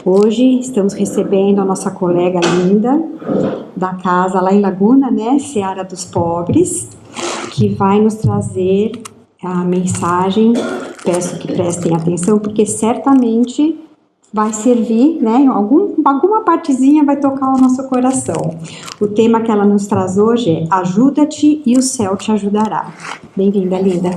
Hoje estamos recebendo a nossa colega linda da casa lá em Laguna, né, Seara dos Pobres, que vai nos trazer a mensagem. Peço que prestem atenção, porque certamente vai servir, né, alguma partezinha vai tocar o nosso coração. O tema que ela nos traz hoje é Ajuda-te e o céu te ajudará. Bem-vinda, linda.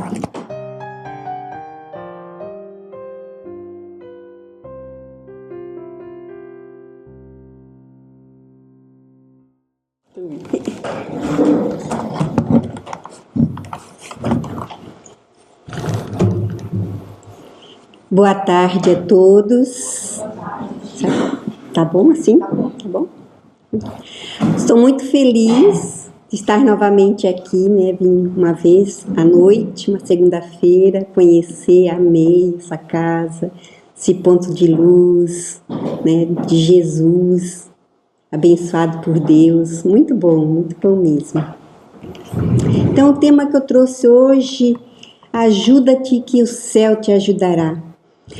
Boa tarde a todos. Tá bom assim? Tá bom? Estou muito feliz de estar novamente aqui, né? Vim uma vez à noite, uma segunda-feira, conhecer, amei essa casa, esse ponto de luz, né? De Jesus, abençoado por Deus. Muito bom mesmo. Então, o tema que eu trouxe hoje, ajuda-te que o céu te ajudará.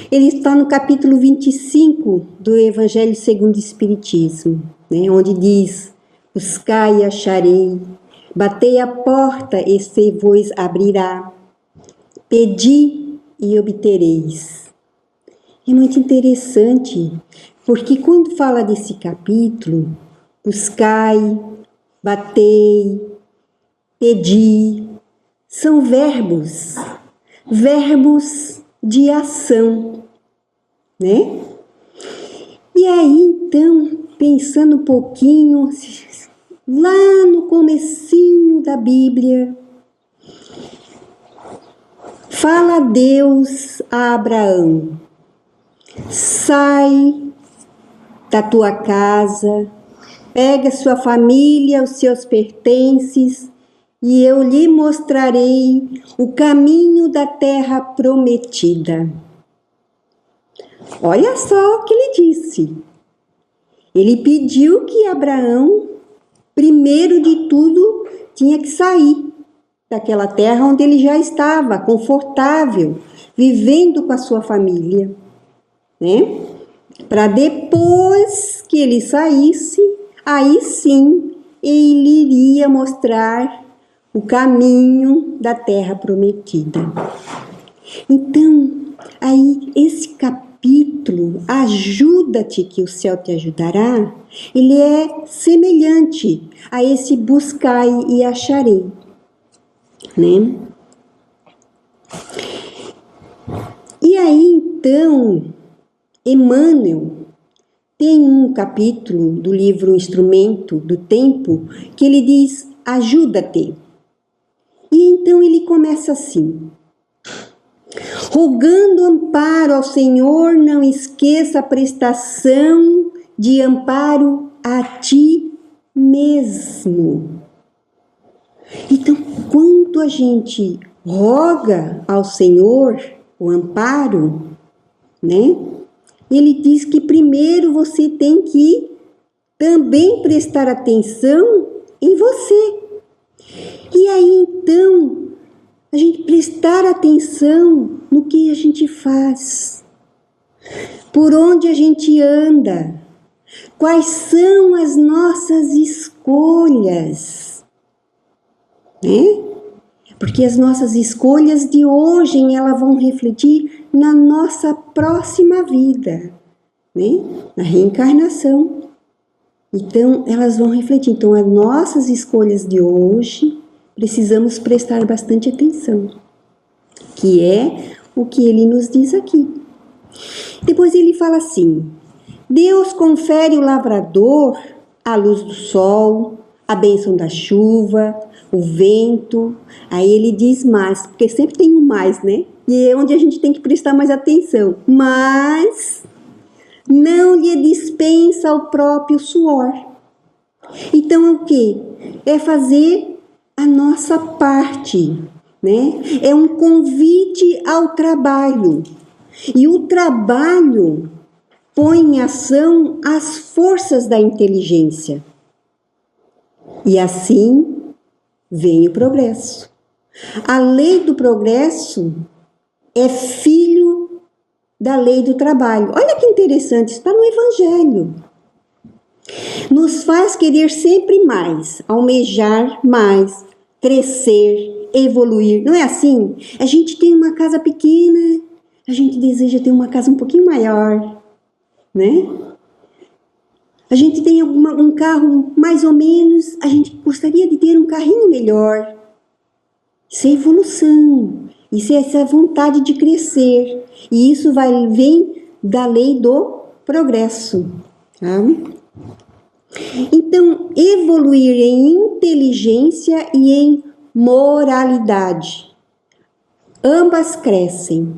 Ele está no capítulo 25 do Evangelho segundo o Espiritismo, né, onde diz: buscai e acharei, batei a porta e se vos abrirá, pedi e obtereis. É muito interessante, porque quando fala desse capítulo, buscai, batei, pedi, são verbos de ação, né? E aí, então, pensando um pouquinho, lá no comecinho da Bíblia, fala Deus a Abraão: sai da tua casa, pega sua família, os seus pertences, e eu lhe mostrarei o caminho da terra prometida. Olha só o que ele disse. Ele pediu que Abraão, primeiro de tudo, tinha que sair daquela terra onde ele já estava, confortável, vivendo com a sua família, né? Para depois que ele saísse, aí sim ele iria mostrar o caminho da terra prometida. Então, aí esse capítulo, ajuda-te que o céu te ajudará, ele é semelhante a esse buscai e acharei, né? E aí, então, Emmanuel tem um capítulo do livro Instrumento do Tempo que ele diz: ajuda-te. E então ele começa assim: rogando amparo ao Senhor, não esqueça a prestação de amparo a ti mesmo. Então, quando a gente roga ao Senhor o amparo, né? Ele diz que primeiro você tem que também prestar atenção em você. E aí, então, a gente prestar atenção no que a gente faz, por onde a gente anda, quais são as nossas escolhas, né? Porque as nossas escolhas de hoje, elas vão refletir na nossa próxima vida, né? Na reencarnação. Então, elas vão refletir. Então, as nossas escolhas de hoje, precisamos prestar bastante atenção, que é o que ele nos diz aqui. Depois ele fala assim: Deus confere ao lavrador a luz do sol, a bênção da chuva, o vento. Aí ele diz mais, porque sempre tem um mais, né? E é onde a gente tem que prestar mais atenção. Mas não lhe dispensa o próprio suor. Então é o quê? É fazer a nossa parte, né? É um convite ao trabalho. E o trabalho põe em ação as forças da inteligência. E assim vem o progresso. A lei do progresso é filho da lei do trabalho. Olha que interessante, está no Evangelho. Nos faz querer sempre mais, almejar mais, crescer, evoluir. Não é assim? A gente tem uma casa pequena, a gente deseja ter uma casa um pouquinho maior, né? A gente tem um carro mais ou menos, a gente gostaria de ter um carrinho melhor. Isso é evolução, isso é essa vontade de crescer. E isso vem da lei do progresso. Tá? Então, evoluir em inteligência e em moralidade. Ambas crescem,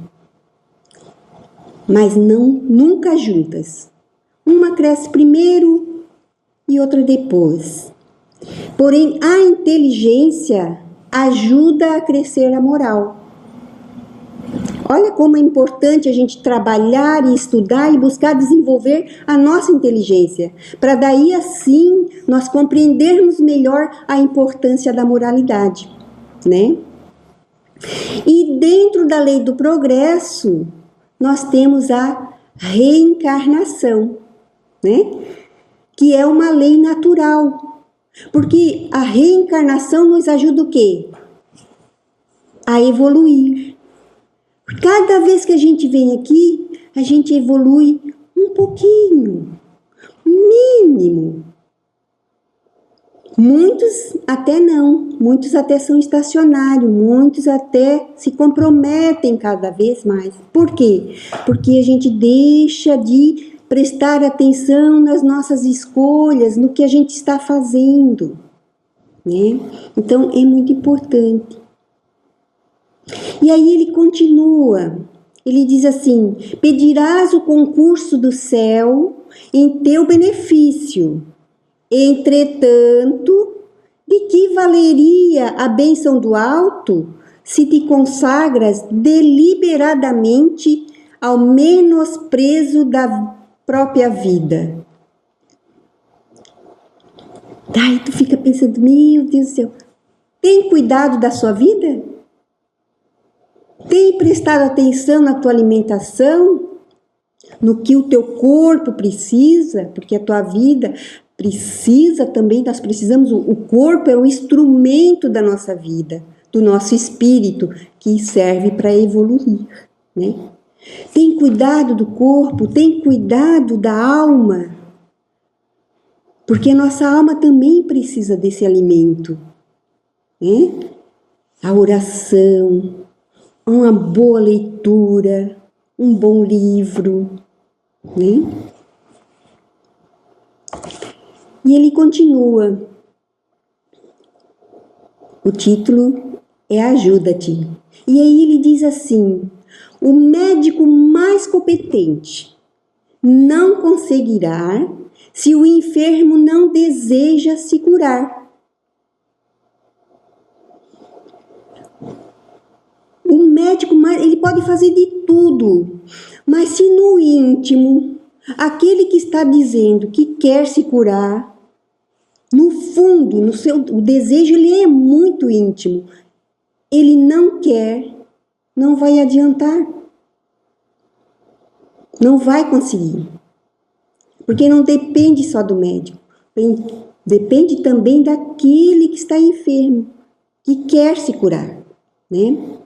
mas nunca juntas. Uma cresce primeiro e outra depois. Porém, a inteligência ajuda a crescer a moral. Olha como é importante a gente trabalhar e estudar e buscar desenvolver a nossa inteligência, para daí assim nós compreendermos melhor a importância da moralidade, né? E dentro da lei do progresso, nós temos a reencarnação, né? Que é uma lei natural. Porque a reencarnação nos ajuda o quê? A evoluir. Cada vez que a gente vem aqui, a gente evolui um pouquinho, mínimo. Muitos até não, muitos até são estacionários, muitos até se comprometem cada vez mais. Por quê? Porque a gente deixa de prestar atenção nas nossas escolhas, no que a gente está fazendo, né? Então, é muito importante. E aí ele continua, ele diz assim: pedirás o concurso do céu em teu benefício. Entretanto, de que valeria a bênção do alto se te consagras deliberadamente ao menosprezo da própria vida? Daí tu fica pensando, meu Deus do céu, tem cuidado da sua vida? Tem prestado atenção na tua alimentação? No que o teu corpo precisa? Porque a tua vida precisa também, nós precisamos, o corpo é um instrumento da nossa vida, do nosso espírito, que serve para evoluir, né? Tem cuidado do corpo, tem cuidado da alma, porque a nossa alma também precisa desse alimento, né? A oração, uma boa leitura, um bom livro, né? E ele continua. O título é Ajuda-te. E aí ele diz assim: o médico mais competente não conseguirá se o enfermo não deseja se curar. O médico, ele pode fazer de tudo, mas se no íntimo, aquele que está dizendo que quer se curar, no fundo, o desejo ele é muito íntimo, ele não quer, não vai adiantar, não vai conseguir, porque não depende só do médico, depende também daquele que está enfermo, que quer se curar, né?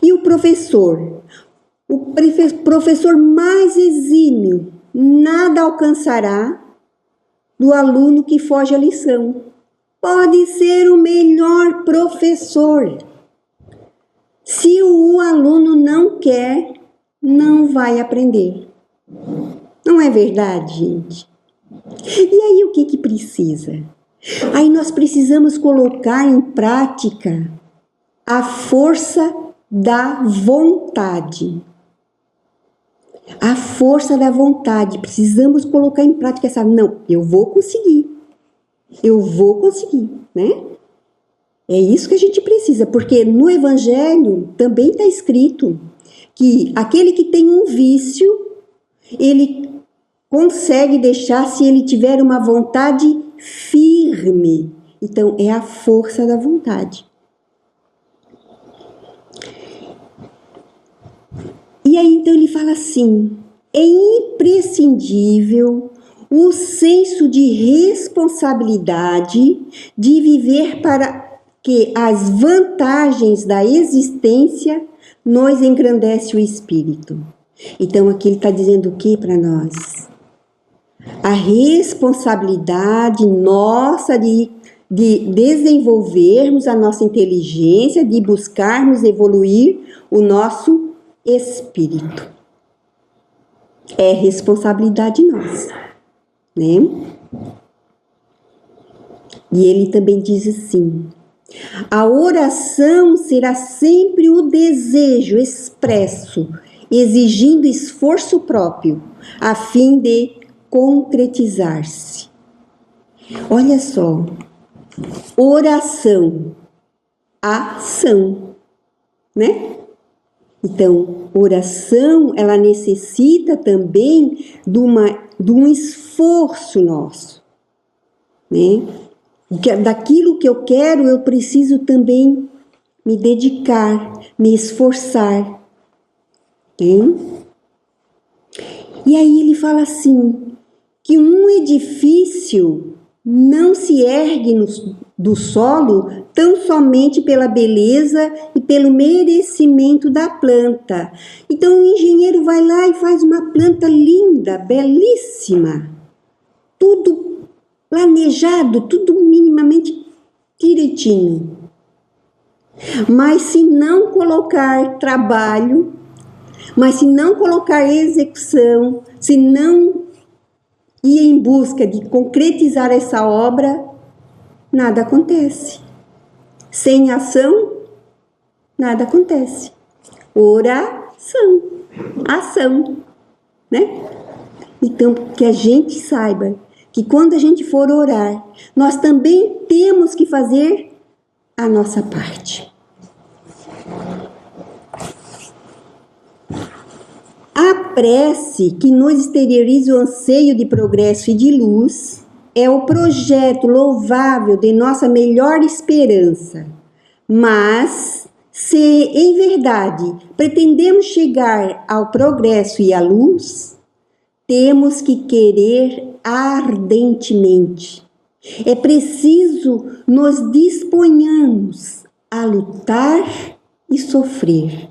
E o professor mais exímio, nada alcançará do aluno que foge à lição. Pode ser o melhor professor. Se o aluno não quer, não vai aprender. Não é verdade, gente? E aí o que precisa? Aí nós precisamos colocar em prática a força da vontade. A força da vontade. Precisamos colocar em prática essa... Não, eu vou conseguir. Eu vou conseguir, né? É isso que a gente precisa, porque no Evangelho também está escrito que aquele que tem um vício, ele consegue deixar se ele tiver uma vontade firme. Então, é a força da vontade. E E aí então ele fala assim: é imprescindível o senso de responsabilidade de viver para que as vantagens da existência nos engrandece o espírito. Então aqui ele está dizendo o que para nós? A responsabilidade nossa de desenvolvermos a nossa inteligência, de buscarmos evoluir o nosso espírito. É responsabilidade nossa, né? E ele também diz assim: a oração será sempre o desejo expresso, exigindo esforço próprio, a fim de concretizar-se. Olha só, oração, ação, né? Então, oração, ela necessita também de um esforço nosso, né? Daquilo que eu quero, eu preciso também me dedicar, me esforçar, né? E aí ele fala assim, que um edifício não se ergue do solo tão somente pela beleza e pelo merecimento da planta. Então o engenheiro vai lá e faz uma planta linda, belíssima, tudo planejado, tudo minimamente direitinho. Mas se não colocar trabalho, mas se não colocar execução, se não ir em busca de concretizar essa obra, nada acontece. Sem ação, nada acontece. Oração, ação, né? Então, que a gente saiba que quando a gente for orar, nós também temos que fazer a nossa parte. A prece que nos exterioriza o anseio de progresso e de luz é o projeto louvável de nossa melhor esperança. Mas, se em verdade pretendemos chegar ao progresso e à luz, temos que querer ardentemente. É preciso nos disponhamos a lutar e sofrer,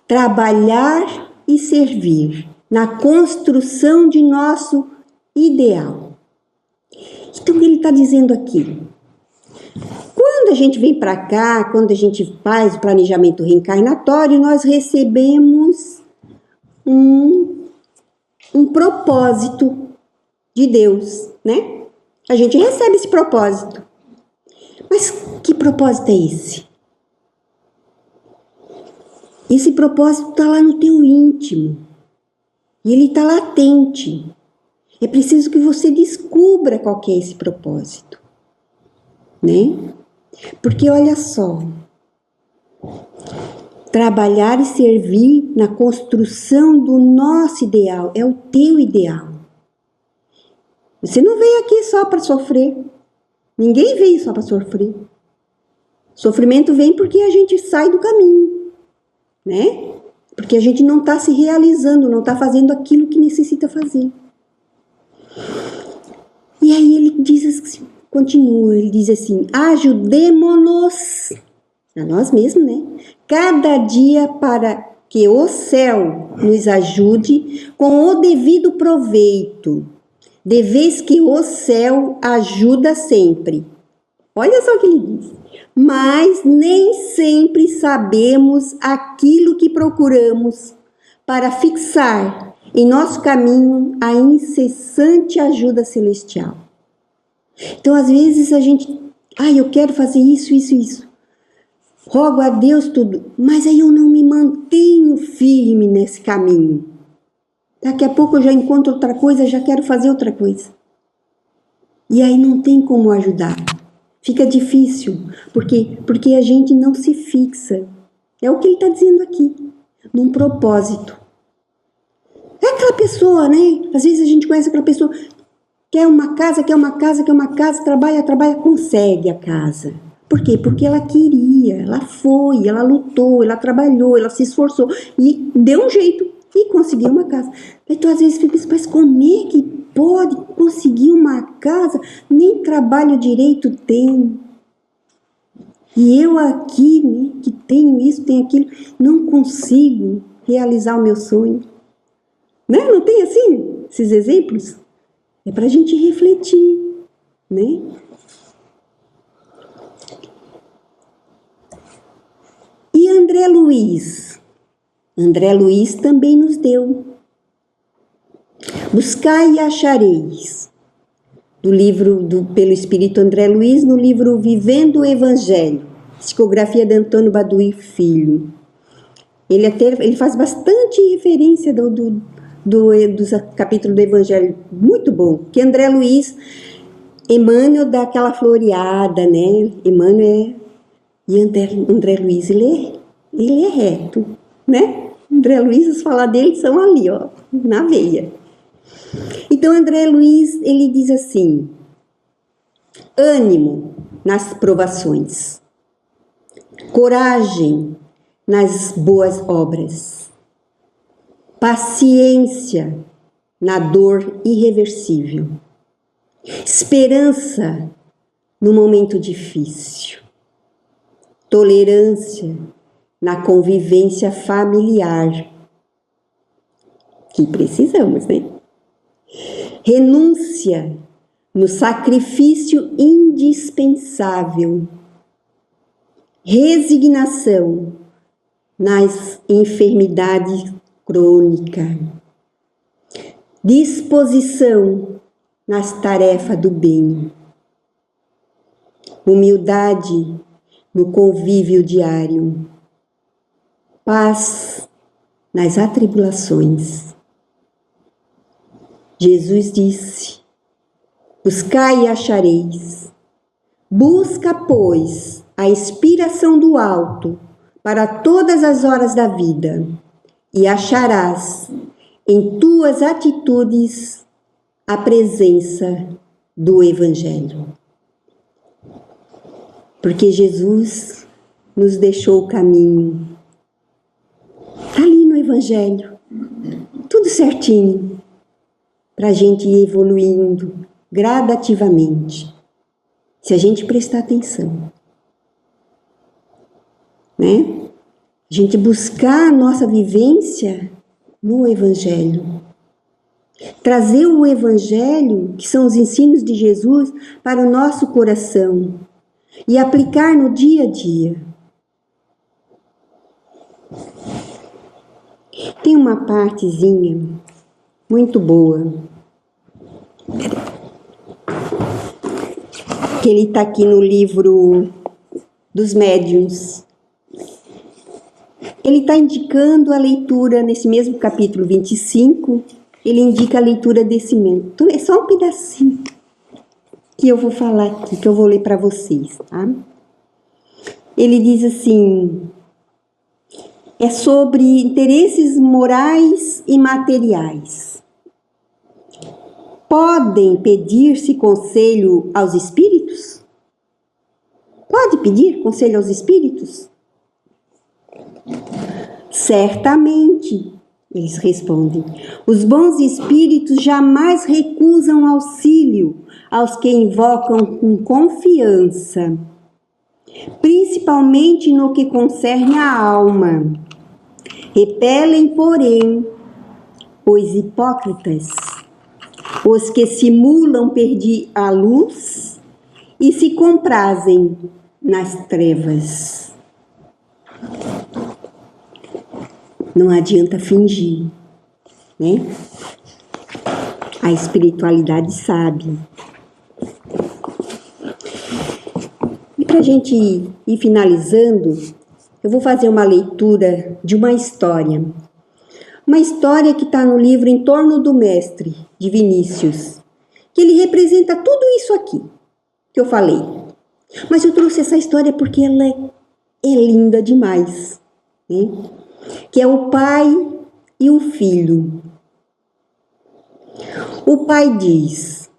trabalhar e servir na construção de nosso ideal. Então, ele está dizendo aqui, quando a gente vem para cá, quando a gente faz o planejamento reencarnatório, nós recebemos um propósito de Deus, né? A gente recebe esse propósito. Mas que propósito é esse? Esse propósito está lá no teu íntimo. E ele está latente. É preciso que você descubra qual que é esse propósito, né? Porque olha só, trabalhar e servir na construção do nosso ideal, é o teu ideal. Você não veio aqui só para sofrer. Ninguém veio só para sofrer. Sofrimento vem porque a gente sai do caminho, né? Porque a gente não está se realizando, não está fazendo aquilo que necessita fazer. E aí ele diz assim, continua, ele diz assim, ajudemo-nos, a nós mesmos, né? Cada dia para que o céu nos ajude com o devido proveito, de vez que o céu ajuda sempre. Olha só o que ele diz. Mas nem sempre sabemos aquilo que procuramos para fixar em nosso caminho a incessante ajuda celestial. Então, às vezes a gente, eu quero fazer isso, isso, isso. Rogo a Deus tudo, mas aí eu não me mantenho firme nesse caminho. Daqui a pouco eu já encontro outra coisa, já quero fazer outra coisa. E aí não tem como ajudar. Fica difícil, porque a gente não se fixa. É o que ele está dizendo aqui, num propósito. É aquela pessoa, né? Às vezes a gente conhece aquela pessoa, quer uma casa, trabalha, consegue a casa. Por quê? Porque ela queria, ela foi, ela lutou, ela trabalhou, ela se esforçou e deu um jeito, E conseguiu uma casa. Aí tu às vezes fica assim, mas como é que pode conseguir uma casa? Nem trabalho direito tem. E eu aqui, né, que tenho isso, tenho aquilo, não consigo realizar o meu sonho. Né? Não tem assim esses exemplos? É para a gente refletir, né? E André Luiz? André Luiz também nos deu. Buscai e achareis. Do livro pelo Espírito André Luiz, no livro Vivendo o Evangelho, psicografia de Antônio Baduy Filho. Ele faz bastante referência dos capítulos do Evangelho, muito bom, que André Luiz, Emmanuel dá aquela floreada, né? Emmanuel e André Luiz, ele é reto, né? André Luiz, as falas dele são ali, ó, na veia. Então, André Luiz, ele diz assim: ânimo nas provações, coragem nas boas obras, paciência na dor irreversível, esperança no momento difícil, tolerância na convivência familiar, que precisamos, né? Renúncia no sacrifício indispensável, resignação nas enfermidades crônicas, disposição nas tarefas do bem, humildade no convívio diário, paz nas atribulações. Jesus disse: buscai e achareis. Busca, pois, a inspiração do alto para todas as horas da vida, e acharás em tuas atitudes a presença do Evangelho. Porque Jesus nos deixou o caminho. Está ali no Evangelho, tudo certinho, para a gente ir evoluindo gradativamente, se a gente prestar atenção, né? A gente buscar a nossa vivência no Evangelho, trazer o Evangelho, que são os ensinos de Jesus, para o nosso coração e aplicar no dia a dia. Tem uma partezinha muito boa, que ele está aqui no livro dos médiuns. Ele está indicando a leitura, nesse mesmo capítulo 25, ele indica a leitura desse mesmo. Então, é só um pedacinho que eu vou falar aqui, que eu vou ler para vocês, tá? Ele diz assim: é sobre interesses morais e materiais. Podem pedir-se conselho aos espíritos? Pode pedir conselho aos espíritos? Certamente, eles respondem. Os bons espíritos jamais recusam auxílio aos que invocam com confiança, principalmente no que concerne à alma. Repelem, porém, os hipócritas, os que simulam perder a luz e se comprazem nas trevas. Não adianta fingir, né? A espiritualidade sabe. E para a gente ir finalizando, eu vou fazer uma leitura de uma história. Uma história que está no livro Em Torno do Mestre, de Vinícius, que ele representa tudo isso aqui que eu falei. Mas eu trouxe essa história porque ela é linda demais, né? Que é o pai e o filho. O pai diz: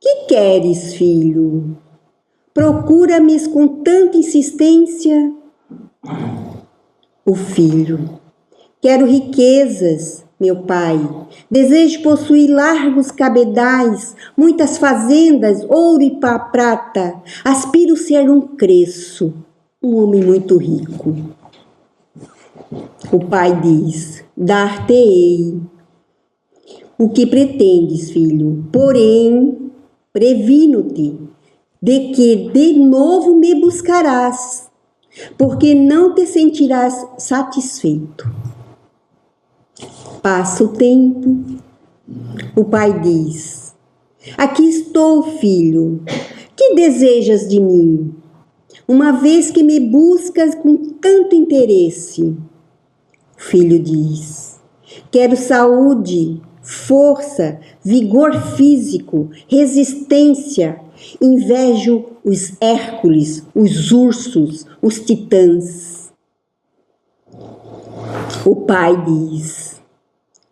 que queres, filho? Procura-me com tanta insistência. O filho: quero riquezas meu pai. Desejo possuir largos cabedais, muitas fazendas, ouro e prata. Aspiro ser um cresço, um homem muito rico. O pai diz: dar-te-ei o que pretendes, filho, porém, previno-te de que de novo me buscarás, porque não te sentirás satisfeito. Passa o tempo, o pai diz: aqui estou, filho, que desejas de mim, uma vez que me buscas com tanto interesse? O filho diz: quero saúde, força, vigor físico, resistência. Invejo os Hércules, os ursos, os titãs. O pai diz: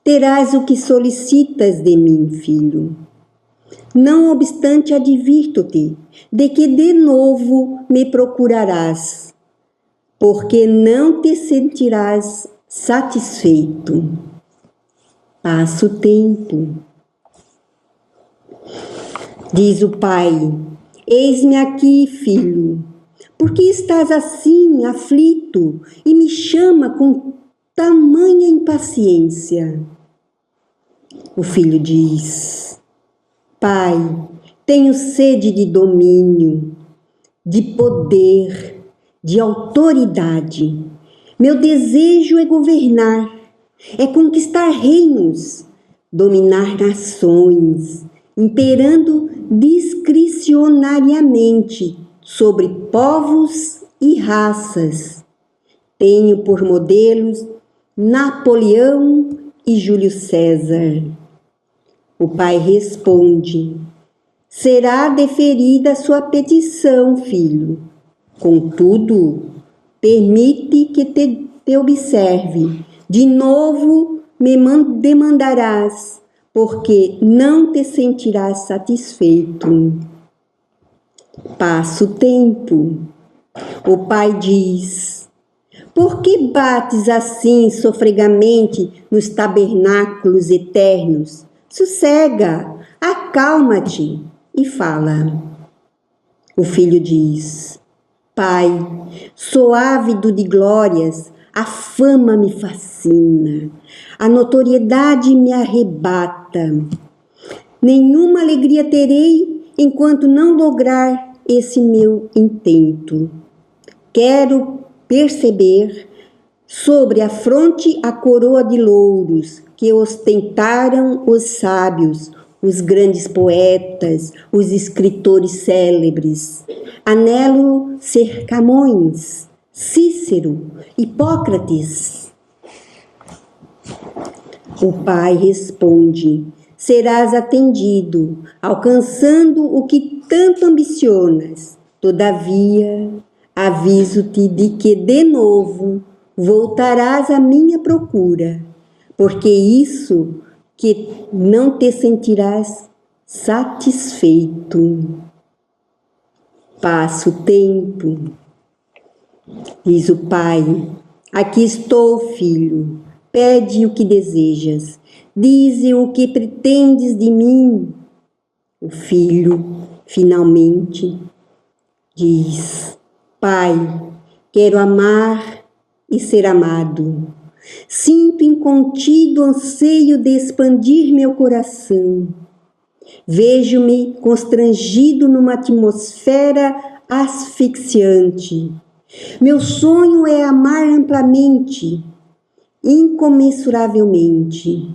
terás o que solicitas de mim, filho. Não obstante, advirto-te de que de novo me procurarás, porque não te sentirás satisfeito. Passa o tempo. Diz o pai: eis-me aqui, filho. Por que estás assim, aflito, e me chama com tamanha impaciência? O filho diz: pai, tenho sede de domínio, de poder, de autoridade. Meu desejo é governar, é conquistar reinos, dominar nações, imperando discricionariamente sobre povos e raças. Tenho por modelos Napoleão e Júlio César. O pai responde: será deferida sua petição, filho. Contudo, permite que te observe. De novo me demandarás, porque não te sentirás satisfeito. Passa o tempo. O pai diz: por que bates assim sofregamente nos tabernáculos eternos? Sossega, acalma-te e fala. O filho diz: pai, sou ávido de glórias, a fama me fascina, a notoriedade me arrebata. Nenhuma alegria terei enquanto não lograr esse meu intento. Quero perceber sobre a fronte a coroa de louros que ostentaram os sábios, os grandes poetas, os escritores célebres. Anelo ser Camões, Cícero, Hipócrates. O pai responde: serás atendido, alcançando o que tanto ambicionas. Todavia, aviso-te de que de novo voltarás à minha procura, porque isso que não te sentirás satisfeito. Passa o tempo. Diz o pai: aqui estou, filho. Pede o que desejas. Dize o que pretendes de mim. O filho, finalmente, diz: pai, quero amar e ser amado. Sinto incontido anseio de expandir meu coração. Vejo-me constrangido numa atmosfera asfixiante. Meu sonho é amar amplamente, incomensuravelmente.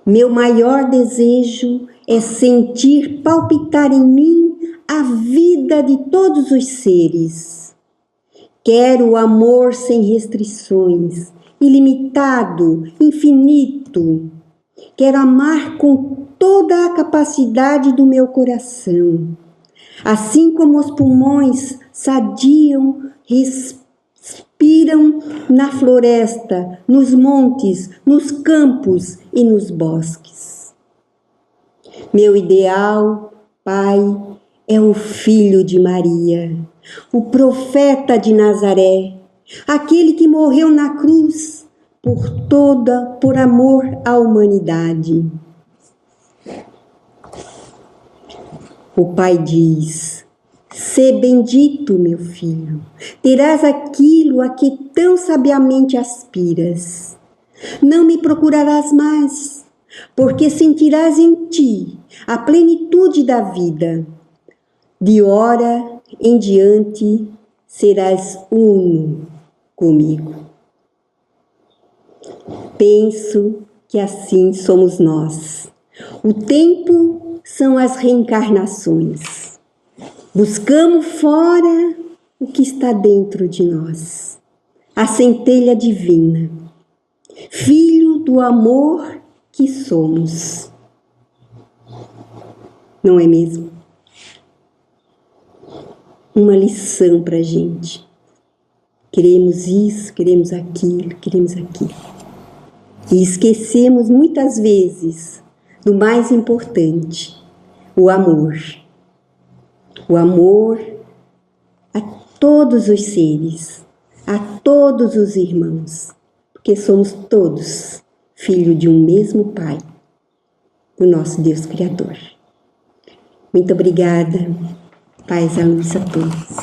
Meu maior desejo é sentir palpitar em mim a vida de todos os seres. Quero o amor sem restrições, ilimitado, infinito. Quero amar com toda a capacidade do meu coração. Assim como os pulmões sadiam, respiram na floresta, nos montes, nos campos e nos bosques. Meu ideal, pai, é o filho de Maria, o profeta de Nazaré, aquele que morreu na cruz por amor à humanidade. O Pai diz: sê bendito, meu filho, terás aquilo a que tão sabiamente aspiras. Não me procurarás mais, porque sentirás em ti a plenitude da vida. De hora em diante serás uno comigo. Penso que assim somos nós. O tempo são as reencarnações. Buscamos fora o que está dentro de nós, a centelha divina, filho do amor que somos. Não é mesmo? Uma lição para a gente. Queremos isso, queremos aquilo, queremos aquilo. E esquecemos muitas vezes do mais importante, o amor. O amor a todos os seres, a todos os irmãos, porque somos todos filhos de um mesmo Pai, do nosso Deus Criador. Muito obrigada. Paz e luz a todos.